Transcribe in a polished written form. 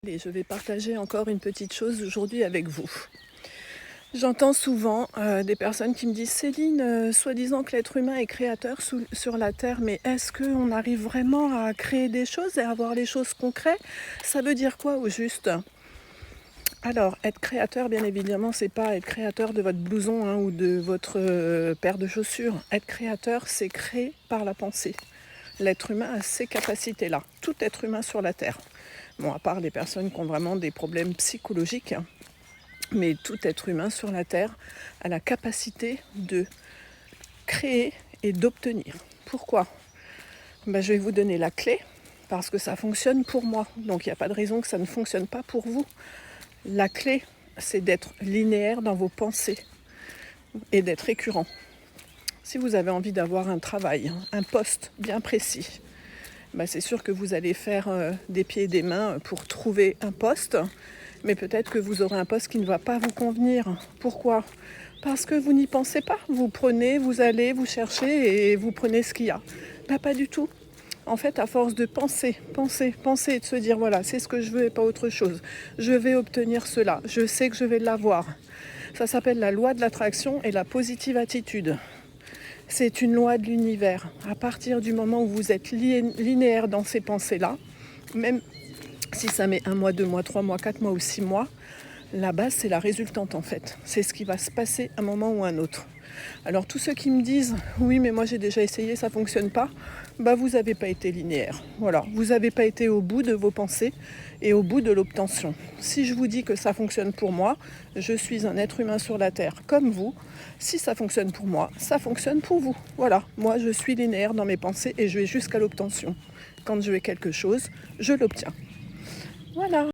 Et je vais partager encore une petite chose aujourd'hui avec vous. J'entends souvent des personnes qui me disent « Céline, soi-disant que l'être humain est créateur sur la Terre, mais est-ce qu'on arrive vraiment à créer des choses et à avoir les choses concrètes? Ça veut dire quoi au juste ?» Alors, être créateur, bien évidemment, c'est pas être créateur de votre blouson ou de votre paire de chaussures. Être créateur, c'est créer par la pensée. L'être humain a ces capacités-là, tout être humain sur la Terre. Bon, à part les personnes qui ont vraiment des problèmes psychologiques, mais tout être humain sur la Terre a la capacité de créer et d'obtenir. Pourquoi ? Je vais vous donner la clé, parce que ça fonctionne pour moi. Donc il n'y a pas de raison que ça ne fonctionne pas pour vous. La clé, c'est d'être linéaire dans vos pensées et d'être récurrent. Si vous avez envie d'avoir un travail, un poste bien précis, c'est sûr que vous allez faire des pieds et des mains pour trouver un poste, mais peut-être que vous aurez un poste qui ne va pas vous convenir. Pourquoi ? Parce que vous n'y pensez pas. Vous prenez, vous allez, vous cherchez et vous prenez ce qu'il y a. Pas du tout. En fait, à force de penser et de se dire voilà, c'est ce que je veux et pas autre chose. Je vais obtenir cela. Je sais que je vais l'avoir. Ça s'appelle la loi de l'attraction et la positive attitude. C'est une loi de l'univers. À partir du moment où vous êtes linéaire dans ces pensées-là, même si ça met 1 mois, 2 mois, 3 mois, 4 mois ou 6 mois, la base, c'est la résultante en fait. C'est ce qui va se passer à un moment ou à un autre. Alors tous ceux qui me disent « oui, mais moi j'ai déjà essayé, ça ne fonctionne pas », vous n'avez pas été linéaire. Voilà, vous n'avez pas été au bout de vos pensées et au bout de l'obtention. Si je vous dis que ça fonctionne pour moi, je suis un être humain sur la Terre comme vous. Si ça fonctionne pour moi, ça fonctionne pour vous. Voilà, moi je suis linéaire dans mes pensées et je vais jusqu'à l'obtention. Quand je veux quelque chose, je l'obtiens. Voilà.